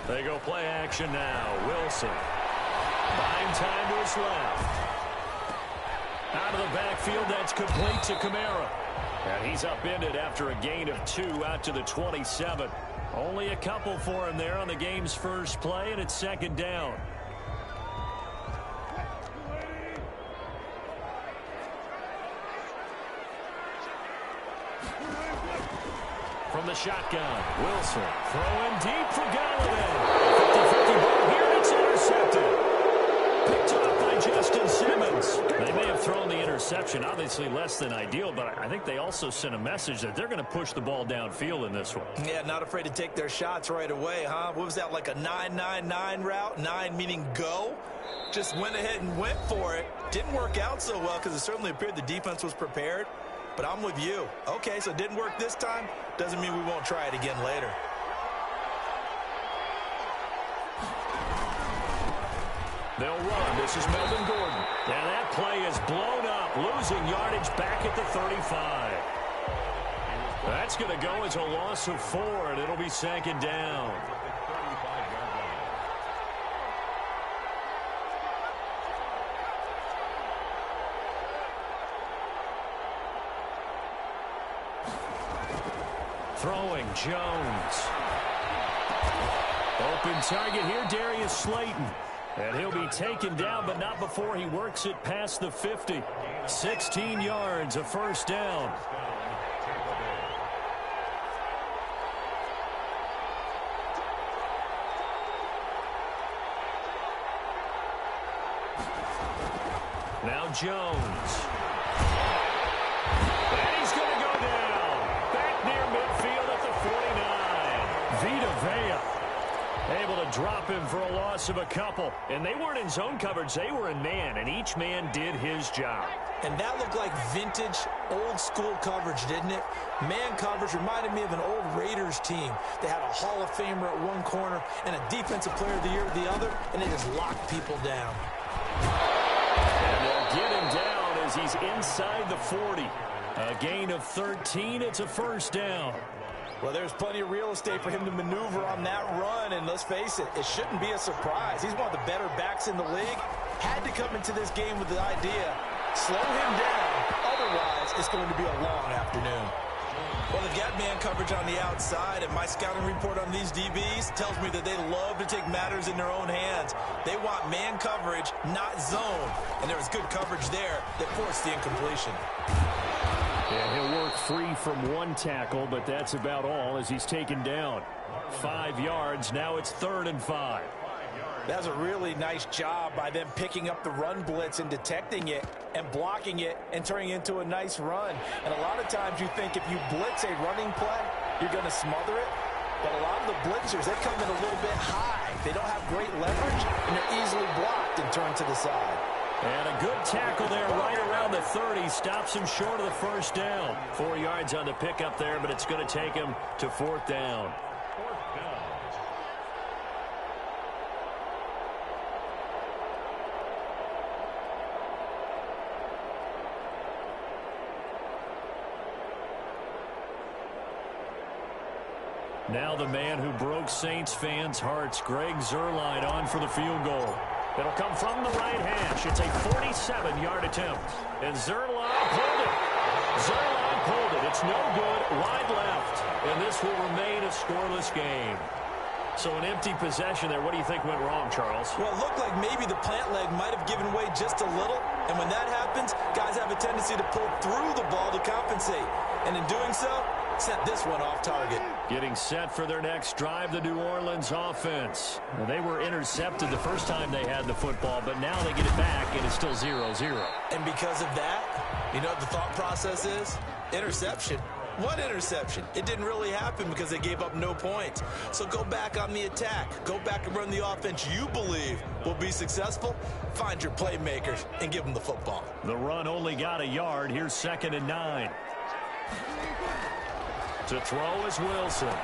They go play action now. Wilson. Buying time to his left. Out of the backfield, that's complete to Kamara. And he's upended after a gain of 2 out to the 27. Only a couple for him there on the game's first play, and it's second down. From the shotgun, Wilson throwing deep for Galladay. 50-50 ball here, and it's intercepted. Picked off by Justin Simmons. They may have thrown the interception, obviously less than ideal, but I think they also sent a message that they're going to push the ball downfield in this one. Yeah, not afraid to take their shots right away, huh? What was that, like a 9-9-9 route? 9 meaning go? Just went ahead and went for it. Didn't work out so well because it certainly appeared the defense was prepared. But I'm with you. Okay, so it didn't work this time. Doesn't mean we won't try it again later. They'll run. This is Melvin Gordon. And that play is blown up, losing yardage back at the 35. That's going to go as a loss of 4, and it'll be second down. Throwing, Jones. Open target here, Darius Slayton. And he'll be taken down, but not before he works it past the 50. 16 yards, a first down. Now Jones. And he's going to go down. Back near midfield at the 49. Vita Vea able to drop him for a loss of a couple. And they weren't in zone coverage. They were in man, and each man did his job. And that looked like vintage, old-school coverage, didn't it? Man coverage reminded me of an old Raiders team. They had a Hall of Famer at one corner and a Defensive Player of the Year at the other, and they just locked people down. And they'll get him down as he's inside the 40. A gain of 13. It's a first down. Well, there's plenty of real estate for him to maneuver on that run, and let's face it, it shouldn't be a surprise. He's one of the better backs in the league. Had to come into this game with the idea, slow him down, otherwise it's going to be a long afternoon. Well, they've got man coverage on the outside, and my scouting report on these DBs tells me that they love to take matters in their own hands. They want man coverage, not zone, and there was good coverage there that forced the incompletion. And he'll work free from one tackle, but that's about all as he's taken down. 5 yards. Now it's 3rd and 5. That was a really nice job by them picking up the run blitz and detecting it and blocking it and turning it into a nice run. And a lot of times you think if you blitz a running play, you're going to smother it. But a lot of the blitzers, they come in a little bit high. They don't have great leverage, and they're easily blocked and turned to the side. And a good tackle there right around the 30. Stops him short of the first down. 4 yards on the pickup there, but it's going to take him to 4th down. Now the man who broke Saints fans' hearts, Greg Zuerlein, on for the field goal. It'll come from the right hash. It's a 47-yard attempt. And Zuerlein pulled it. Zuerlein pulled it. It's no good. Wide left. And this will remain a scoreless game. So an empty possession there. What do you think went wrong, Charles? Well, it looked like maybe the plant leg might have given way just a little. And when that happens, guys have a tendency to pull through the ball to compensate. And in doing so, sent this one off target. Getting set for their next drive, the New Orleans offense. Now, they were intercepted the first time they had the football, but now they get it back, and it's still 0-0. And because of that, you know what the thought process is? Interception. What interception? It didn't really happen because they gave up no points. So go back on the attack. Go back and run the offense you believe will be successful. Find your playmakers and give them the football. The run only got a yard. Here's 2nd and 9. To throw is Wilson.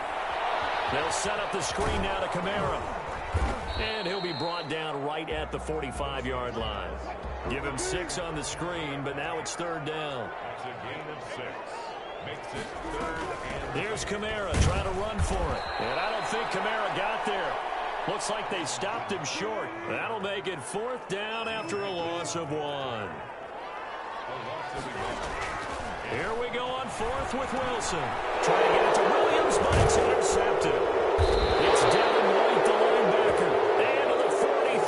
They'll set up the screen now to Kamara. And he'll be brought down right at the 45-yard line. Give him 6 on the screen, but now it's 3rd down. That's a gain of 6. Makes it 3rd and... Here's Kamara trying to run for it. And I don't think Kamara got there. Looks like they stopped him short. That'll make it 4th down after a loss of 1. Here we go on 4th with Wilson. Trying to get it to Williams, but it's intercepted. It's Devin White, the linebacker. And to the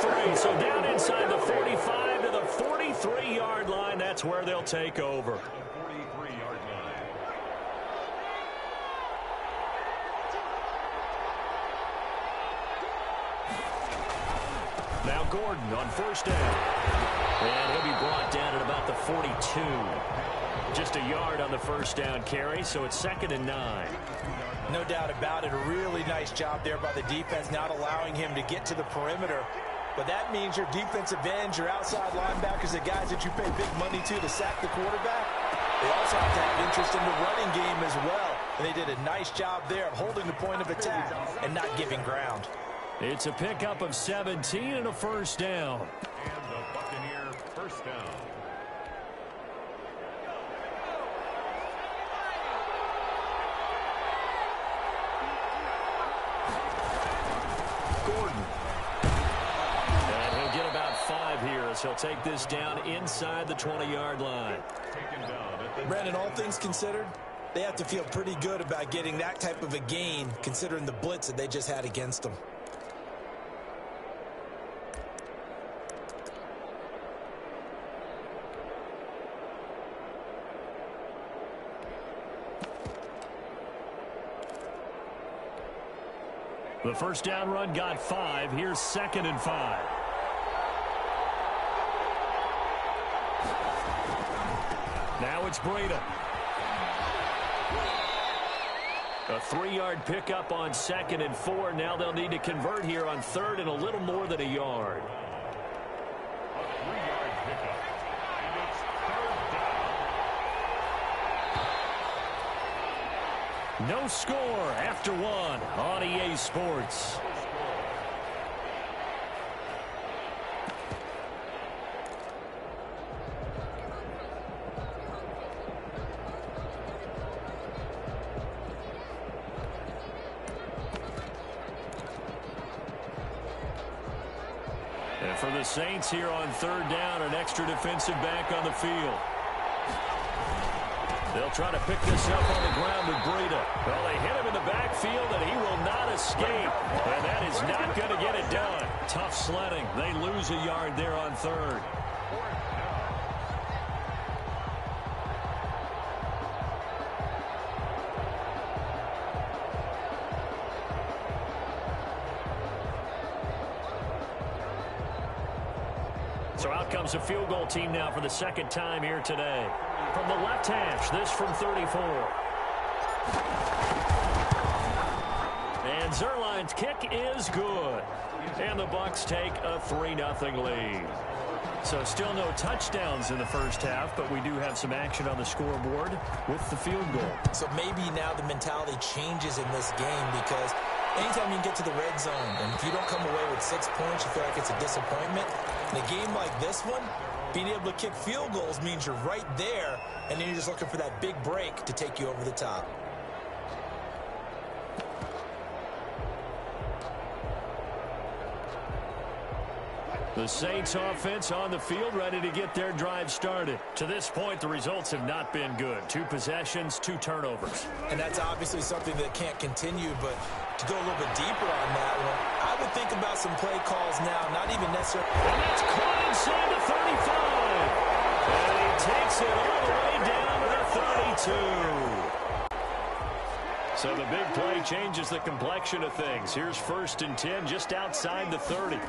43. So down inside the 45 to the 43-yard line. That's where they'll take over. 43-yard line. Now Gordon on 1st down. And he'll be brought down at about the 42. Just a yard on the 1st down carry, so it's 2nd and 9. No doubt about it. A really nice job there by the defense, not allowing him to get to the perimeter. But that means your defensive ends, your outside linebackers, the guys that you pay big money to sack the quarterback, they also have to have interest in the running game as well. And they did a nice job there of holding the point of attack and not giving ground. It's a pickup of 17 and a 1st down. And the Buccaneer 1st down. Gordon. And he'll get about 5 here as he'll take this down inside the 20-yard line. Taken down at the Brandon, all things considered, they have to feel pretty good about getting that type of a gain considering the blitz that they just had against them. The 1st down run got 5. Here's 2nd and 5. Now it's Breida. A 3-yard pickup on 2nd and 4. Now they'll need to convert here on 3rd and a little more than a yard. a 3-yard pickup. And it's 3rd down. No score after 1 on EA Sports. And for the Saints here on 3rd down, an extra defensive back on the field. They'll try to pick this up on the ground with Breida. Well, they hit him in the backfield, and he will not escape. And that is not going to get it done. Tough sledding. They lose a yard there on 3rd. So out comes a field goal team now for the 2nd time here today. From the left hash, this from 34. And Zerline's kick is good. And the Bucs take a 3-0 lead. So still no touchdowns in the 1st half, but we do have some action on the scoreboard with the field goal. So maybe now the mentality changes in this game because anytime you get to the red zone, and if you don't come away with 6 points, you feel like it's a disappointment. In a game like this one, being able to kick field goals means you're right there, and then you're just looking for that big break to take you over the top. The Saints offense on the field, ready to get their drive started. To this point, the results have not been good. 2 possessions, 2 turnovers. And that's obviously something that can't continue, but to go a little bit deeper on that one, I would think about some play calls now, not even necessarily. And that's caught inside the 35. And he takes it all the way down to the 32. So the big play changes the complexion of things. Here's 1st and 10 just outside the 30.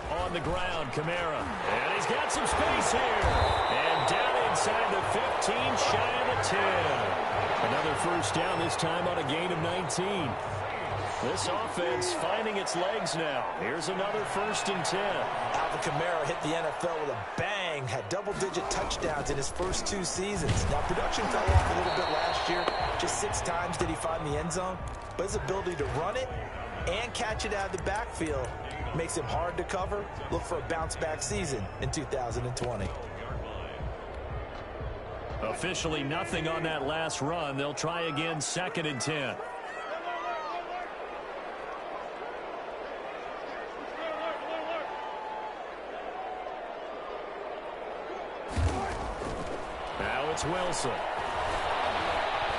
On the ground, Kamara. And he's got some space here. And down inside the 15, shy of the 10. Another 1st down, this time on a gain of 19. This offense finding its legs now. Here's another 1st and 10. Alvin Kamara hit the NFL with a bang, had double-digit touchdowns in his first 2 seasons. Now, production fell off a little bit last year. Just 6 times did he find the end zone. But his ability to run it and catch it out of the backfield makes him hard to cover. Look for a bounce-back season in 2020. Officially nothing on that last run. They'll try again 2nd and 10. It's Wilson.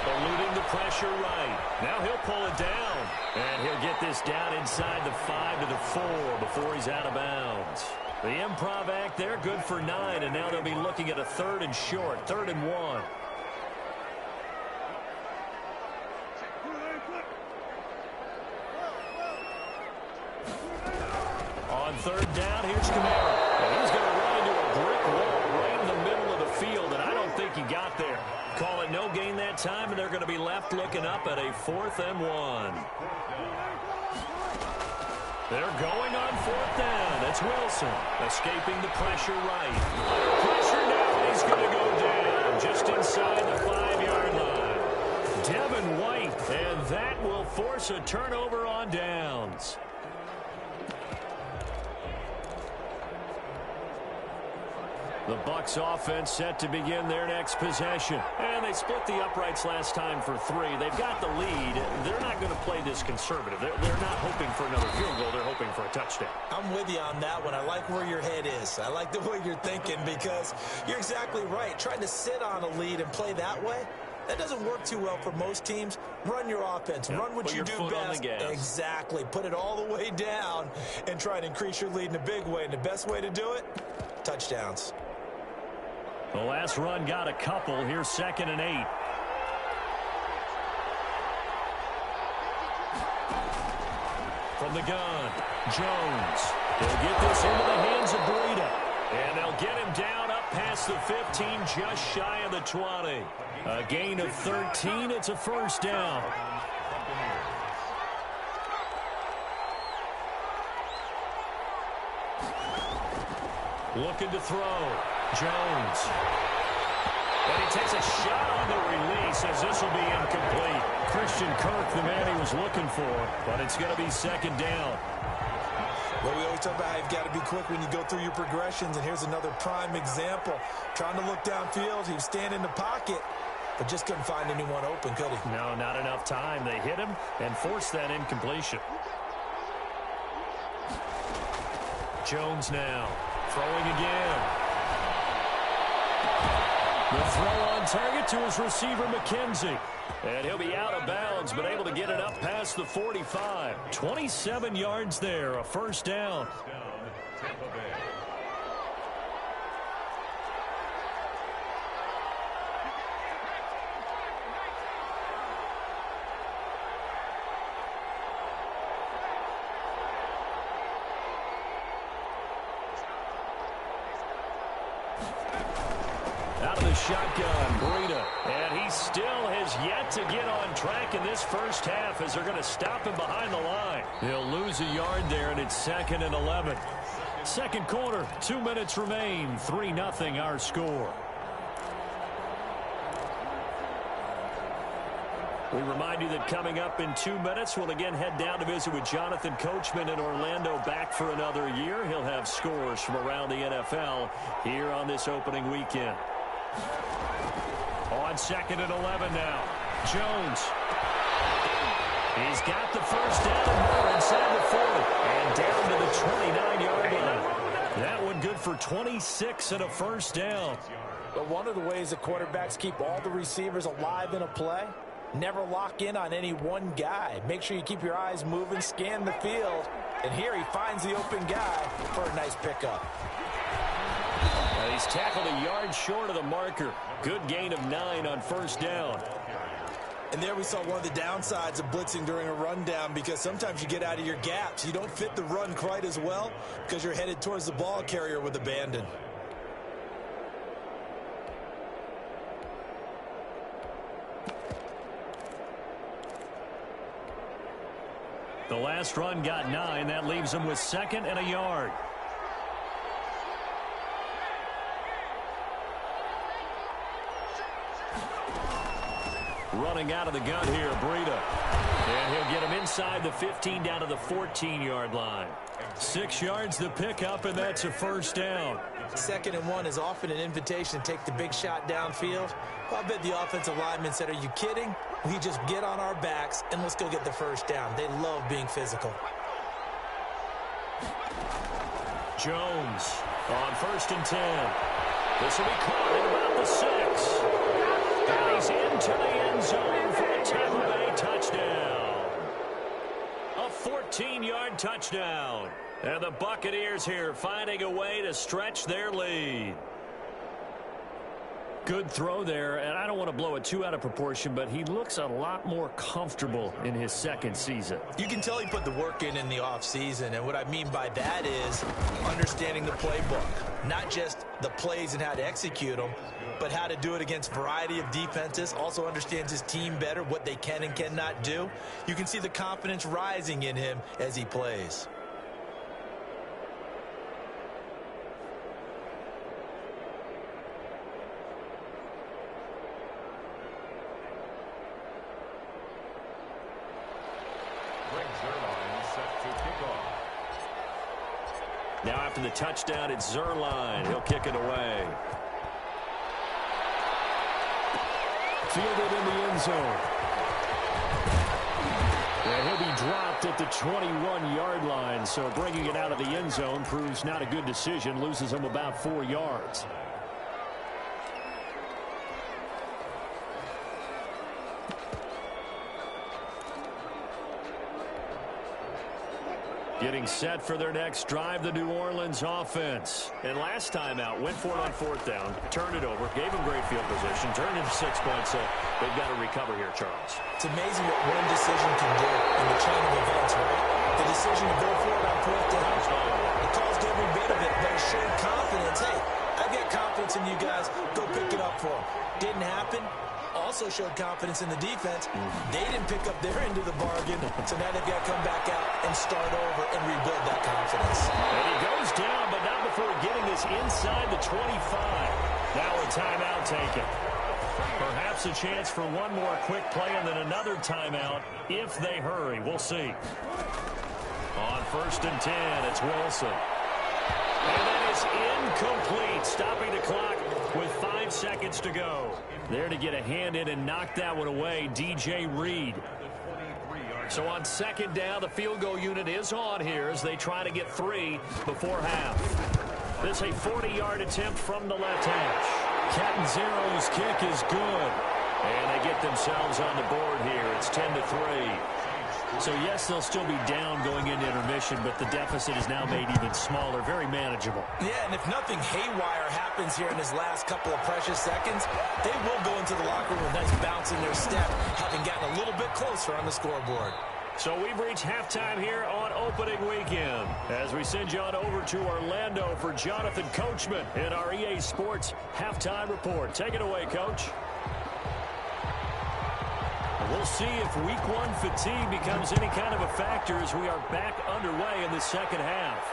Eluding the pressure right. Now he'll pull it down. And he'll get this down inside the 5 to the 4 before he's out of bounds. The improv act there, good for 9, and now they'll be looking at a 3rd and short, 3rd and 1. On 3rd down, here's Kamara. And he's going to run into a brick wall right in the middle of the field, and I don't think he got there. Call it no gain that time, and they're going to be left looking up at a 4th and 1. They're going on 4th down. That's Wilson escaping the pressure right. Pressure now. He's going to go down just inside the 5-yard line. Devin White, and that will force a turnover on downs. The Bucs offense set to begin their next possession. And they split the uprights last time for 3. They've got the lead. They're not going to play this conservative. They're not hoping for another field goal. They're hoping for a touchdown. I'm with you on that one. I like where your head is. I like the way you're thinking because you're exactly right. Trying to sit on a lead and play that way, that doesn't work too well for most teams. Run your offense. Run what you do best. Exactly. Put it all the way down and try to increase your lead in a big way. And the best way to do it, touchdowns. The last run got a couple. Here's 2nd and 8. From the gun, Jones. They'll get this into the hands of Breida. And they'll get him down up past the 15, just shy of the 20. A gain of 13. It's a 1st down. Looking to throw. Jones. And he takes a shot on the release as this will be incomplete. Christian Kirk, the man he was looking for, but it's going to be 2nd down. Well, we always talk about how you've got to be quick when you go through your progressions, and here's another prime example. Trying to look downfield, he was standing in the pocket, but just couldn't find anyone open, could he? No, not enough time. They hit him and forced that incompletion. Jones now, throwing again. The throw on target to his receiver, McKenzie. And he'll be out of bounds, but able to get it up past the 45. 27 yards there, a 1st down. Out of the shotgun, Breida. And he still has yet to get on track in this first half as they're going to stop him behind the line. He'll lose a yard there, and it's 2nd and 11. Second quarter, 2 minutes remain. 3-0 our score. We remind you that coming up in 2 minutes, we'll again head down to visit with Jonathan Coachman in Orlando, back for another year. He'll have scores from around the NFL here on this opening weekend. On 2nd and 11 now. Jones. He's got the 1st down and more inside the 40. And down to the 29-yard line. That one good for 26 and a 1st down. But one of the ways that quarterbacks keep all the receivers alive in a play, never lock in on any one guy. Make sure you keep your eyes moving, scan the field. And here he finds the open guy for a nice pickup. He's tackled a yard short of the marker. Good gain of 9 on 1st down. And there we saw one of the downsides of blitzing during a rundown, because sometimes you get out of your gaps. You don't fit the run quite as well because you're headed towards the ball carrier with abandon. The last run got 9. That leaves him with 2nd and a yard. Running out of the gun here, Breida. And he'll get him inside the 15 down to the 14-yard line. 6 yards to pick up, and that's a 1st down. 2nd and 1 is often an invitation to take the big shot downfield. Well, I bet the offensive lineman said, are you kidding? We just get on our backs and let's go get the 1st down. They love being physical. Jones on 1st and 10. This will be caught at about the 6. touchdown. And the Buccaneers here finding a way to stretch their lead. Good throw there, and I don't want to blow it too out of proportion, but he looks a lot more comfortable in his second season. You can tell he put the work in the offseason, and what I mean by that is understanding the playbook. Not just the plays and how to execute them, but how to do it against a variety of defenses. Also understands his team better, what they can and cannot do. You can see the confidence rising in him as he plays. Now after the touchdown, it's Zuerlein. He'll kick it away. Fielded in the end zone. And he'll be dropped at the 21-yard line. So bringing it out of the end zone proves not a good decision. Loses him about 4 yards. Getting set for their next drive, the New Orleans offense. And last time out, went for it on 4th down, turned it over, gave them great field position, turned it into 6 points, so they've got to recover here, Charles. It's amazing what one decision can do in the chain of events, right? The decision to go for it on 4th down, it caused every bit of it, but it showed confidence. Hey, I've got confidence in you guys. Go pick it up for them. Didn't happen. Also showed confidence in the defense. They didn't pick up their end of the bargain, so now they've got to come back out and start over and rebuild that confidence. And he goes down, but not before getting this inside the 25. Now a timeout taken. Perhaps a chance for one more quick play and then another timeout if they hurry. We'll see. On 1st and 10, it's Wilson. And that is incomplete, stopping the clock with 5 seconds to go. There to get a hand in and knock that one away, DJ Reed. So on 2nd down, the field goal unit is on here as they try to get 3 before half. This is a 40-yard attempt from the left hash. Catanzaro's kick is good. And they get themselves on the board here. It's 10-3. So, yes, they'll still be down going into intermission, but the deficit is now made even smaller, very manageable. Yeah, and if nothing haywire happens here in his last couple of precious seconds, they will go into the locker room with a nice bounce in their step, having gotten a little bit closer on the scoreboard. So we've reached halftime here on opening weekend as we send you on over to Orlando for Jonathan Coachman in our EA Sports Halftime Report. Take it away, Coach. We'll see if week 1 fatigue becomes any kind of a factor as we are back underway in the second half.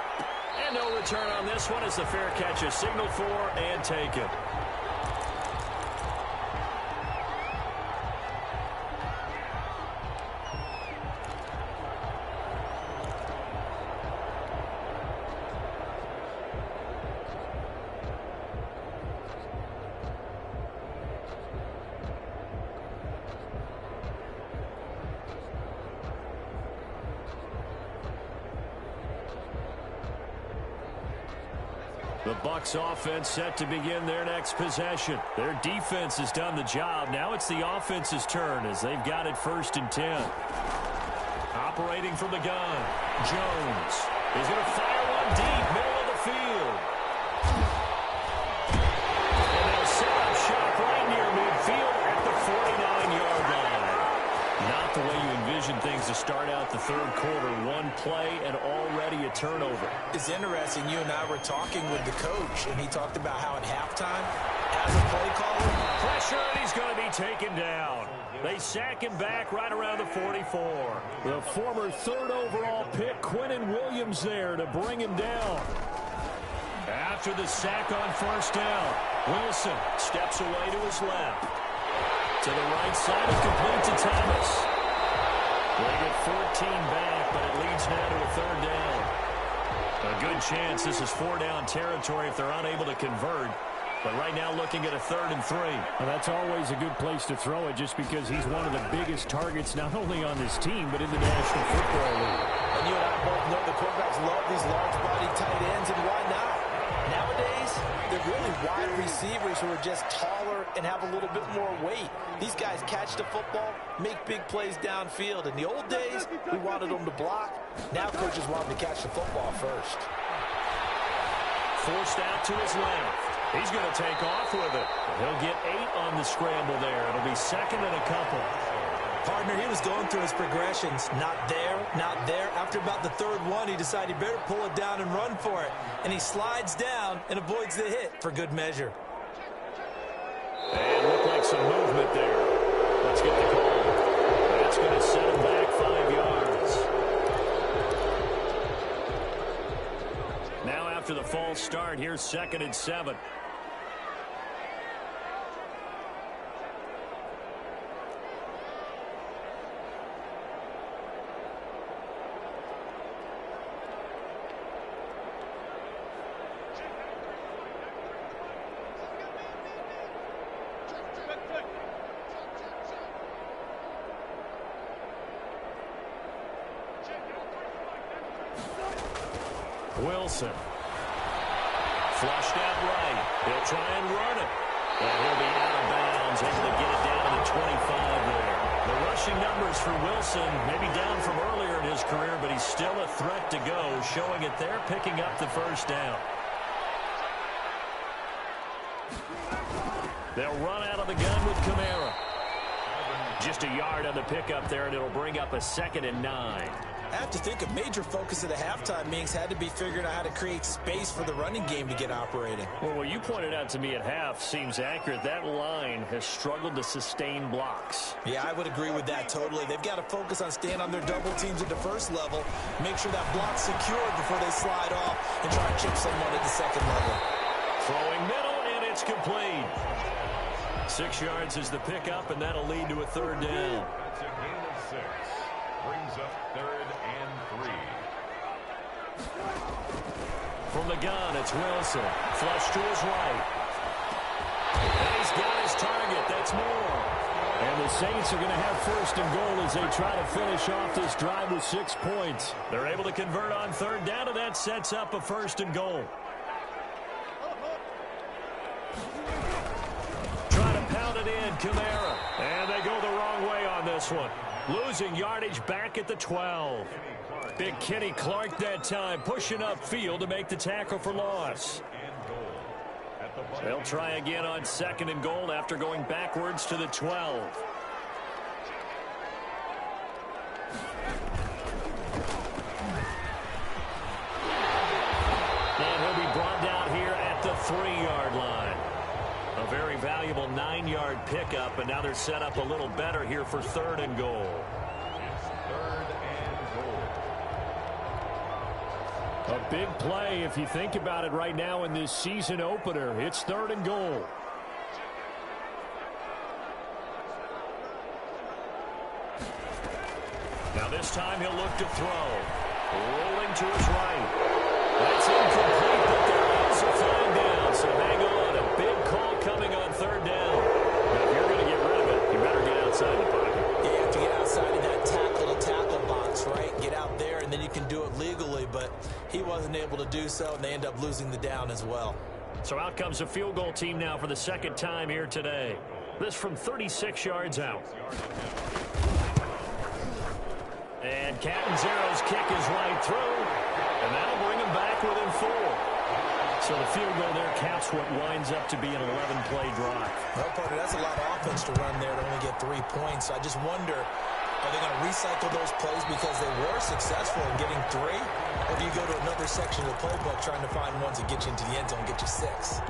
And no return on this one as the fair catch is signaled for and taken. The Bucs offense set to begin their next possession. Their defense has done the job. Now it's the offense's turn as they've got it 1st and 10. Operating from the gun, Jones is going to fire one deep, middle of the field. And they'll set up shop right near midfield at the 49-yard line. Not the way you envision things to start out the 3rd quarter. One play and already a turnover. It's interesting. You and I were talking with the coach, and he talked about how at halftime, as a play caller, pressure, and he's going to be taken down. They sack him back right around the 44. The former 3rd overall pick, Quinnen Williams, there to bring him down. After the sack on 1st down, Wilson steps away to his left. To the right side and complete to Thomas. They get 14 back, but it leads now to a 3rd down. A good chance this is 4-down territory if they're unable to convert. But right now looking at a 3rd and 3. Well, that's always a good place to throw it just because he's one of the biggest targets not only on this team but in the National Football League. And you and I both know the quarterbacks love these large-bodied tight ends, and why not? Nowadays, They're really wide receivers who are just taller and have a little bit more weight. These guys catch the football, make big plays downfield. In the old days, we wanted them to block. Now coaches want them to catch the football first. Forced out to his left. He's going to take off with it. He'll get 8 on the scramble there. It'll be second and a couple. Partner, he was going through his progressions. Not there, not there. After about the third one, he decided he better pull it down and run for it. And he slides down and avoids the hit for good measure. And looked like some movement there. Let's get the call. That's going to set him back 5 yards. Now after the false start, here's second and 7. Wilson. Flushed out right. He'll try and run it. And he'll be out of bounds, able to get it down to the 25 there. The rushing numbers for Wilson, maybe down from earlier in his career, but he's still a threat to go, showing it there, picking up the first down. They'll run out of the gun with Kamara. Just a yard on the pickup there, and it'll bring up a second and 9. I have to think a major focus of the halftime meetings had to be figuring out how to create space for the running game to get operating. Well, what you pointed out to me at half seems accurate. That line has struggled to sustain blocks. Yeah, I would agree with that totally. They've got to focus on staying on their double teams at the first level, make sure that block's secured before they slide off and try to chip someone at the second level. Throwing middle, and it's complete. 6 yards is the pickup, and that'll lead to a third down. That's a gain of 6. Brings up 3rd and 3. From the gun, it's Wilson. Flush to his right. And he's got his target. That's more. And the Saints are going to have first and goal as they try to finish off this drive with 6 points. They're able to convert on third down, and that sets up a first and goal. Try to pound it in, Kamara. And they go the wrong way on this one. Losing yardage back at the 12. Big Kenny Clark that time, pushing upfield to make the tackle for loss. They'll try again on second and goal after going backwards to the 12. And he'll be brought down here at the 3-yard line. A very valuable 9-yard pickup, and now they're set up a little better here for third and goal. It's 3rd and goal. A big play if you think about it right now in this season opener. It's third and goal. Now this time he'll look to throw. Rolling to his right. That's incomplete, but there is a flag down, so hang on. A big call coming on third down. Now if you're going to get rid of it, you better get outside the pocket. Yeah, you have to get outside of that tackle-to-tackle box, right? Get out there, and then you can do it legally, but he wasn't able to do so, and they end up losing the down as well. So out comes a field goal team now for the second time here today. This from 36 yards out. And Catanzaro's kick is right through, and that'll bring him back within 4. So the field goal there caps what winds up to be an 11-play drive. Well, partner, that's a lot of offense to run there to only get 3 points. I just wonder, are they going to recycle those plays because they were successful in getting 3? Or do you go to another section of the playbook trying to find ones that get you into the end zone and get you 6?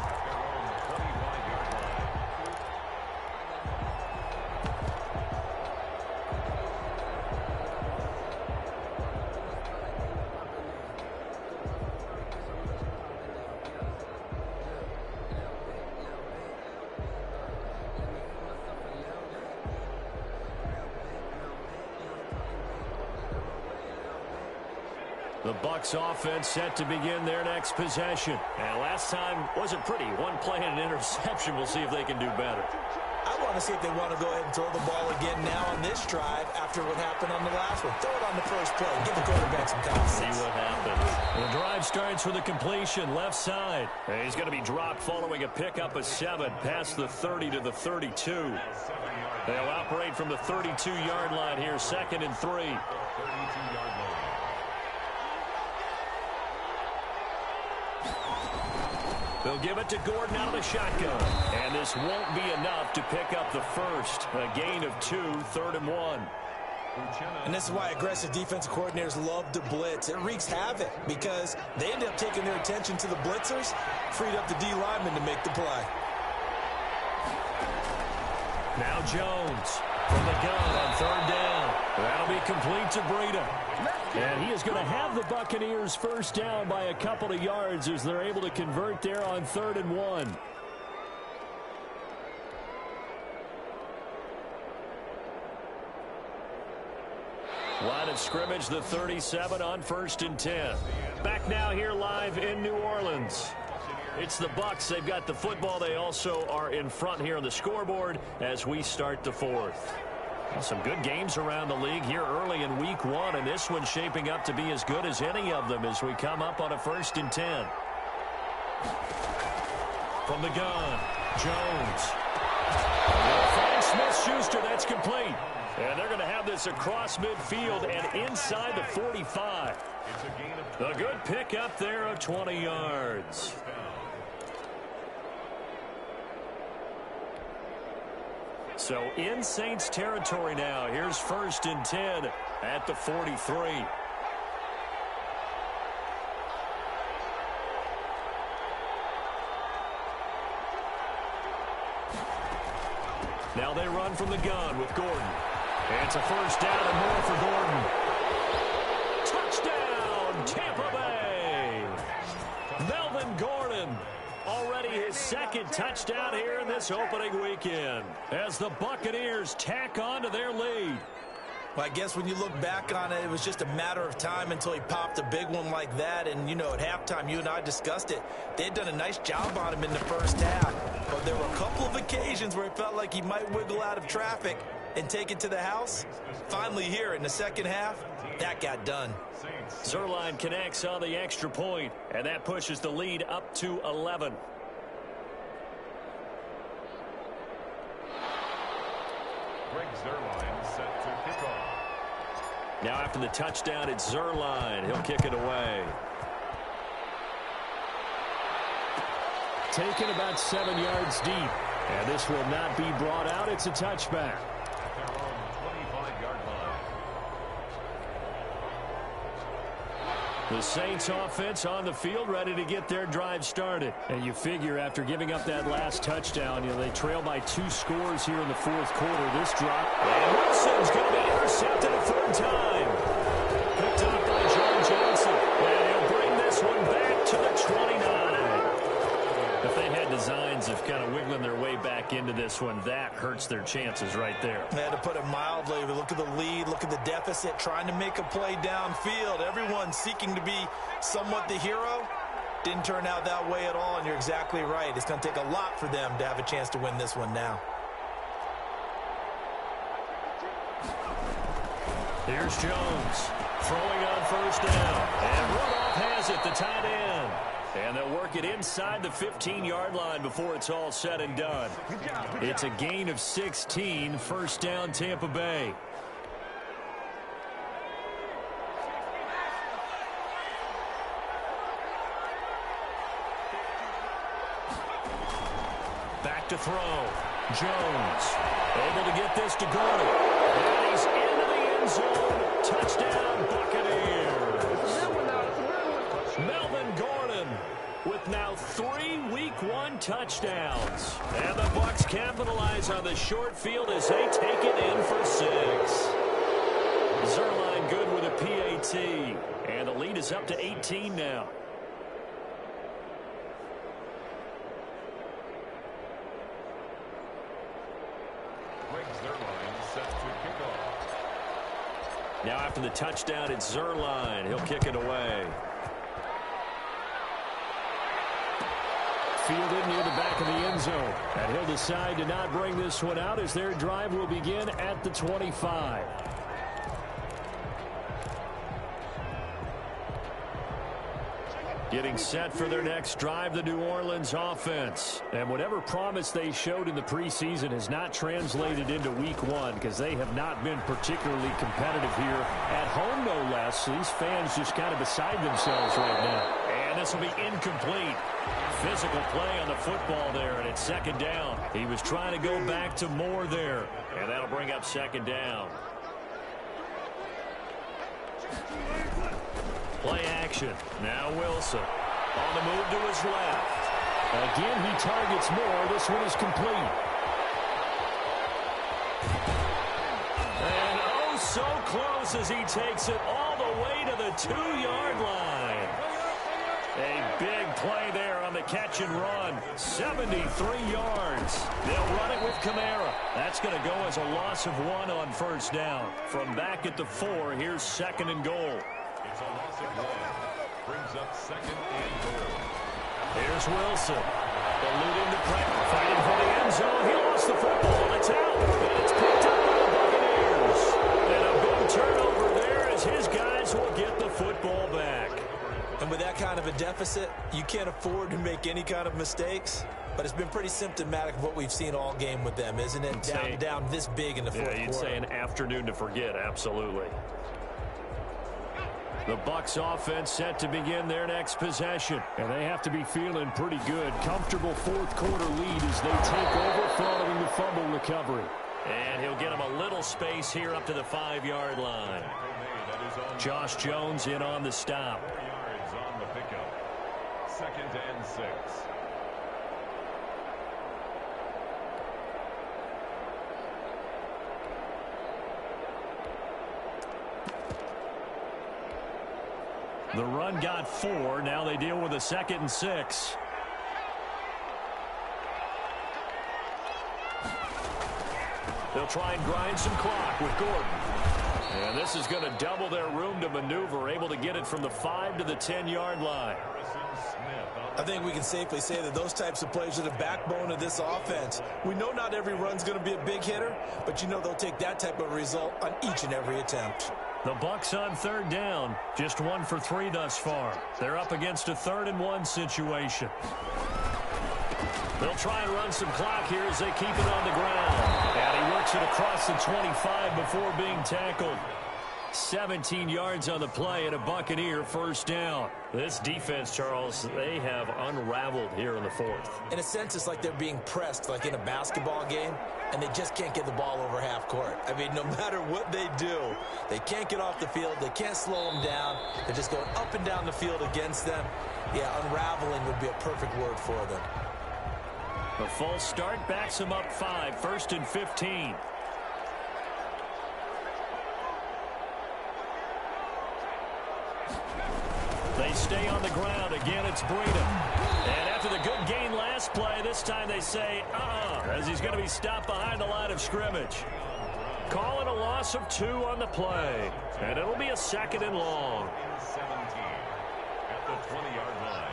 The Bucs offense set to begin their next possession. And last time wasn't pretty. 1 play and an interception. We'll see if they can do better. I want to see if they want to go ahead and throw the ball again now on this drive after what happened on the last one. Throw it on the first play. Give the quarterback some confidence. See what happens. The drive starts with a completion left side. He's going to be dropped following a pickup of 7 past the 30 to the 32. They'll operate from the 32-yard line here, 2nd and 3. They'll give it to Gordon out of the shotgun. And this won't be enough to pick up the first. A gain of 2, 3rd and 1. And this is why aggressive defensive coordinators love to blitz. It wreaks havoc because they end up taking their attention to the blitzers, freed up the D lineman to make the play. Now Jones from the gun on 3rd down. That'll be complete to Breida. And he is going to have the Buccaneers first down by a couple of yards as they're able to convert there on 3rd and 1. Line of scrimmage, the 37 on 1st and 10. Back now here live in New Orleans. It's the Bucs. They've got the football. They also are in front here on the scoreboard as we start the 4th. Well, some good games around the league here early in week 1, and this one's shaping up to be as good as any of them as we come up on a 1st and 10. From the gun, Jones. Frank Smith-Schuster, that's complete. And they're going to have this across midfield and inside the 45. A good pickup there of 20 yards. So in Saints territory now. Here's 1st and 10 at the 43. Now they run from the gun with Gordon. And it's a 1st down and more for Gordon. Touchdown, Tampa Bay. Melvin Gordon. Already his 2nd touchdown here in this opening weekend as the Buccaneers tack on to their lead. Well, I guess when you look back on it, it was just a matter of time until he popped a big one like that. And, you know, at halftime, you and I discussed it. They had done a nice job on him in the first half. But there were a couple of occasions where it felt like he might wiggle out of traffic and take it to the house. Finally here in the second half, that got done. Zuerlein connects on the extra point, and that pushes the lead up to 11. Greg Zuerlein set to kick off. Now after the touchdown, it's Zuerlein. He'll kick it away. Taken about 7 yards deep. And this will not be brought out. It's a touchback. At their own 25-yard line. The Saints offense on the field, ready to get their drive started. And you figure after giving up that last touchdown, you know, they trail by 2 scores here in the 4th quarter. This drop. And Wilson's going to be intercepted a 3rd time. Picked up by John Johnson. And he'll bring this one back to the 29. If they had designs of kind of wiggling their way back into this one, that hurts their chances right there. They had to put it mildly. Look at the lead, look at the deficit, trying to make a play downfield. Everyone seeking to be somewhat the hero. Didn't turn out that way at all, and you're exactly right. It's going to take a lot for them to have a chance to win this one now. Here's Jones throwing on 1st down. And Rudolph has it, the tight end. And they'll work it inside the 15-yard line before it's all said and done. It's a gain of 16, 1st down Tampa Bay. Back to throw. Jones able to get this to Gordon. And he's into the end zone. Touchdown, Buccaneers. Melvin Gordon with now 3 Week 1 touchdowns. And the Bucs capitalize on the short field as they take it in for 6. Zuerlein good with a PAT. And the lead is up to 18 now. Greg Zuerlein set to kick off. Now after the touchdown, it's Zuerlein. He'll kick it away. fielded near the back of the end zone. And he'll decide to not bring this one out as their drive will begin at the 25. Getting set for their next drive, the New Orleans offense. And whatever promise they showed in the preseason has not translated into week one because they have not been particularly competitive here at home, no less. These fans just kind of beside themselves right now. And this will be incomplete. Physical play on the football there, and it's second down. He was trying to go back to more there, and that'll bring up second down. Play action. Now Wilson on the move to his left. Again, he targets more. This one is complete. And oh, so close as he takes it all the way to the 2-yard line. A big play there on the catch and run. 73 yards. They'll run it with Kamara. That's going to go as a loss of 1 on first down. From back at the 4, here's second and goal. It's a loss of 1. Brings up second and goal. Here's Wilson. Eluding the pressure. Fighting for the end zone. He lost the football. It's out. And it's picked up by the Buccaneers. And a big turnover there as his guys will get the football back. And with that kind of a deficit, you can't afford to make any kind of mistakes. But it's been pretty symptomatic of what we've seen all game with them, isn't it? Down this big in the fourth quarter. Yeah, you'd say an afternoon to forget. Absolutely. The Bucs offense set to begin their next possession. And they have to be feeling pretty good. Comfortable fourth quarter lead as they take over following the fumble recovery. And he'll get him a little space here up to the 5-yard line. Josh Jones in on the stop. 4 yards on the pickup. Second and 6. The run got 4. Now they deal with a 2nd and 6. They'll try and grind some clock with Gordon. And this is going to double their room to maneuver, able to get it from the 5 to the 10-yard line. I think we can safely say that those types of plays are the backbone of this offense. We know not every run's going to be a big hitter, but you know they'll take that type of result on each and every attempt. The Bucs on third down, just 1 for 3 thus far. They're up against a 3rd and 1 situation. They'll try and run some clock here as they keep it on the ground. And he works it across the 25 before being tackled. 17 yards on the play and a Buccaneer first down. This defense, Charles, they have unraveled here in the 4th. In a sense, it's like they're being pressed like in a basketball game, and they just can't get the ball over half court. I mean, no matter what they do, they can't get off the field. They can't slow them down. They're just going up and down the field against them. Yeah, unraveling would be a perfect word for them. The false start backs them up 5, 1st and 15. They stay on the ground. Again, it's Breida. And after the good gain last play, this time they say, as he's going to be stopped behind the line of scrimmage. Calling a loss of 2 on the play. And it'll be a 2nd and long. 17 at the 20-yard line.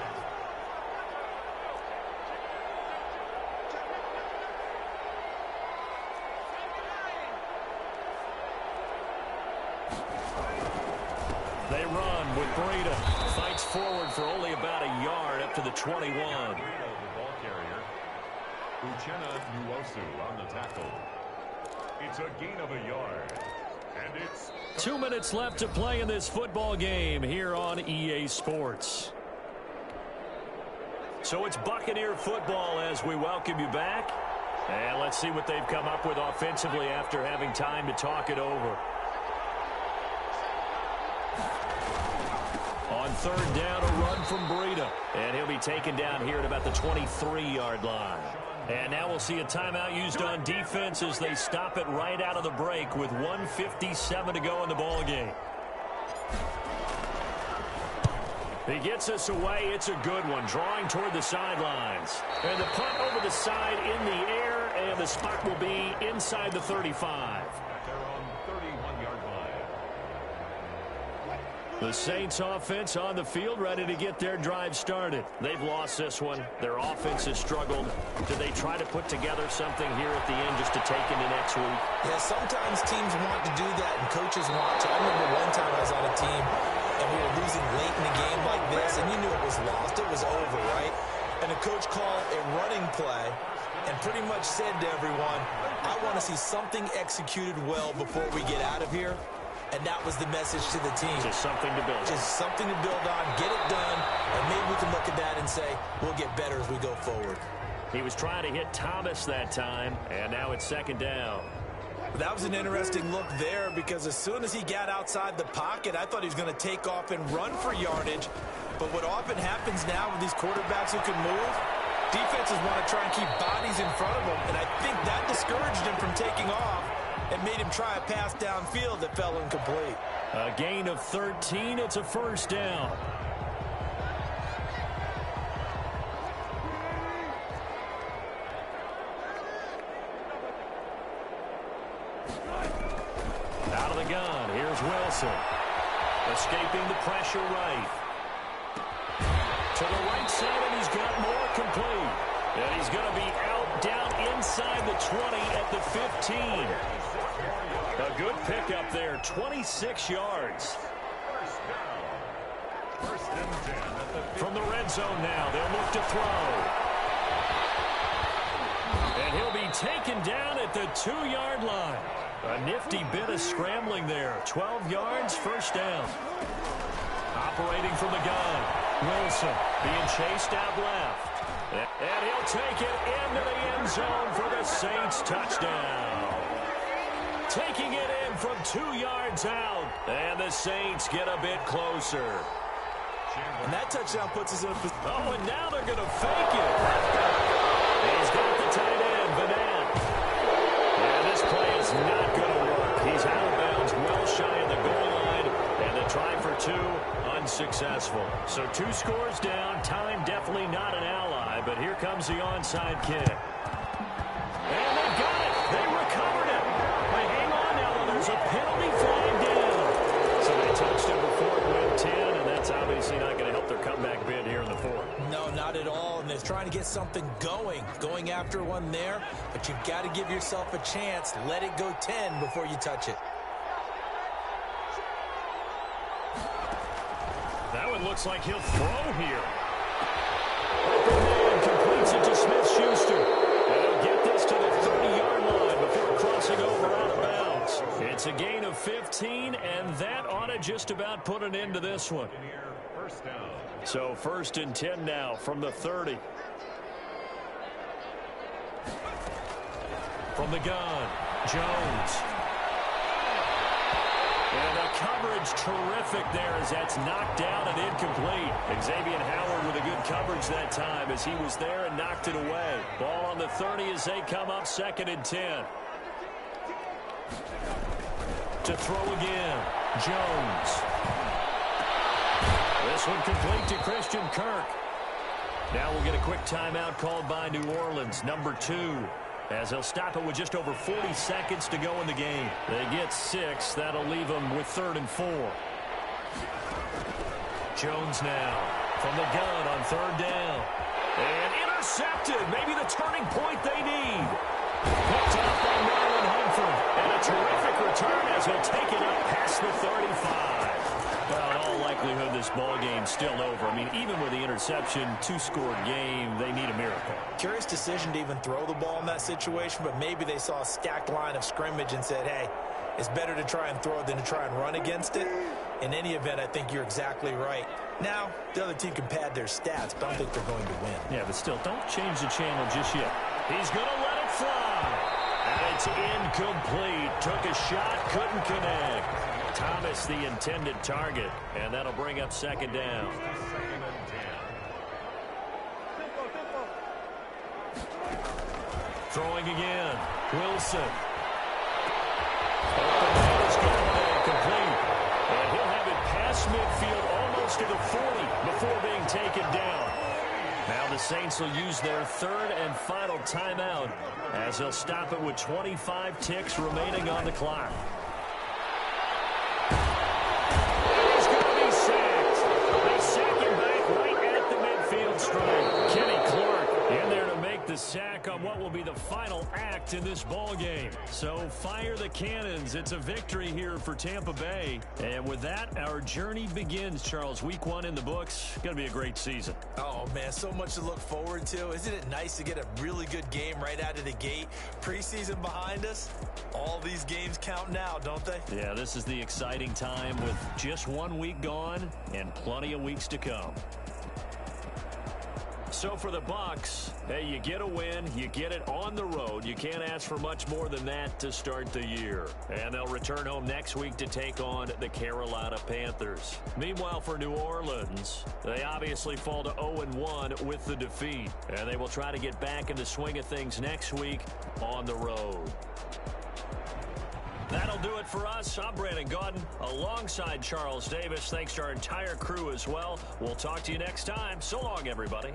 They run with Breida. Fights forward for only about a yard up to the 21. The ball carrier. Uchenna Nwosu on the tackle. It's a gain of a yard. And it's 2 minutes left to play in this football game here on EA Sports. So it's Buccaneer football as we welcome you back. And let's see what they've come up with offensively after having time to talk it over. On third down, a run from Breida. And he'll be taken down here at about the 23-yard line. And now we'll see a timeout used on defense as they stop it right out of the break with 1:57 to go in the ballgame. He gets us away. It's a good one, drawing toward the sidelines. And the punt over the side in the air, and the spot will be inside the 35. they're on 31-yard line. The Saints offense on the field, ready to get their drive started. They've lost this one. Their offense has struggled. Do they try to put together something here at the end just to take into next week? Yeah, sometimes teams want to do that and coaches want to. I remember one time I was on a team and we were losing late in a game like this, and you knew it was lost. It was over, right? And the coach called a running play and pretty much said to everyone, I want to see something executed well before we get out of here. And that was the message to the team. Just something to build on. Just something to build on, get it done, and maybe we can look at that and say, we'll get better as we go forward. He was trying to hit Thomas that time, and now it's second down. That was an interesting look there because as soon as he got outside the pocket, I thought he was going to take off and run for yardage. But what often happens now with these quarterbacks who can move, defenses want to try and keep bodies in front of them, and I think that discouraged him from taking off and made him try a pass downfield that fell incomplete. A gain of 13. It's a first down. Out of the gun. Here's Wilson. Escaping the pressure right. To the right side, and he's got more complete. And he's going to be out down inside the 20 at the 15. A good pickup there, 26 yards. First and 10 at the From the red zone now, they'll look to throw. And he'll be taken down at the 2-yard line. A nifty bit of scrambling there. 12 yards, first down. Operating from the gun, Wilson being chased out left. And he'll take it into the end zone for the Saints touchdown. Taking it in from 2 yards out. And the Saints get a bit closer. And that touchdown puts us in a position. Oh, and now they're going to fake it. He's got the tight end, Madden. And this play is not going to work. He's out of bounds, well shy of the goal line. And the try for 2, unsuccessful. So 2 scores down. Time definitely not an ally. But here comes the onside kick. And they've got it. They recovered it. They hang on now. There's a penalty flag down. So they touched him before it went 10, and that's obviously not going to help their comeback bid here in the 4th. No, not at all. And they're trying to get something going after one there. But you've got to give yourself a chance. Let it go 10 before you touch it. That one looks like he'll throw here. Open man completes it to Smith-Schuster. And he'll get this to the 30-yard line before crossing over out of bounds. It's a gain of 15, and that ought to just about put an end to this one. first down. So 1st and 10 now from the 30. From the gun, Jones. And the coverage terrific there as that's knocked down and incomplete. Xavier Howard with a good coverage that time as he was there and knocked it away. Ball on the 30 as they come up 2nd and 10. To throw again, Jones. This one complete to Christian Kirk. Now we'll get a quick timeout called by New Orleans, number 2. As they'll stop it with just over 40 seconds to go in the game. They get 6. That'll leave them with 3rd and 4. Jones now from the gun on 3rd down. And intercepted. Maybe the turning point they need. Picked up by Marlon Humphrey. And a terrific return as he'll take it up past the 35. Well, in all likelihood, this ball game's still over. I mean, even with the interception, 2-score game, they need a miracle. Curious decision to even throw the ball in that situation, but maybe they saw a stacked line of scrimmage and said, hey, it's better to try and throw it than to try and run against it. In any event, I think you're exactly right. Now, the other team can pad their stats, but I don't think they're going to win. Yeah, but still, don't change the channel just yet. He's going to let it fly. And it's incomplete. Took a shot, couldn't connect. Thomas the intended target, and that'll bring up 2nd down. Throwing again, Wilson. Open man is going to be complete. And he'll have it past midfield almost to the 40 before being taken down. Now the Saints will use their 3rd and final timeout as they'll stop it with 25 ticks remaining on the clock. He's going to be the sack on what will be the final act in this ball game. So fire the cannons. It's a victory here for Tampa Bay. And with that, our journey begins, Charles. Week 1 in the books. Going to be a great season. Oh, man, so much to look forward to. Isn't it nice to get a really good game right out of the gate? Preseason behind us. All these games count now, don't they? Yeah, this is the exciting time with just 1 week gone and plenty of weeks to come. So for the Bucs, hey, you get a win, you get it on the road. You can't ask for much more than that to start the year. And they'll return home next week to take on the Carolina Panthers. Meanwhile, for New Orleans, they obviously fall to 0-1 with the defeat. And they will try to get back in the swing of things next week on the road. That'll do it for us. I'm Brandon Gaudin alongside Charles Davis. Thanks to our entire crew as well. We'll talk to you next time. So long, everybody.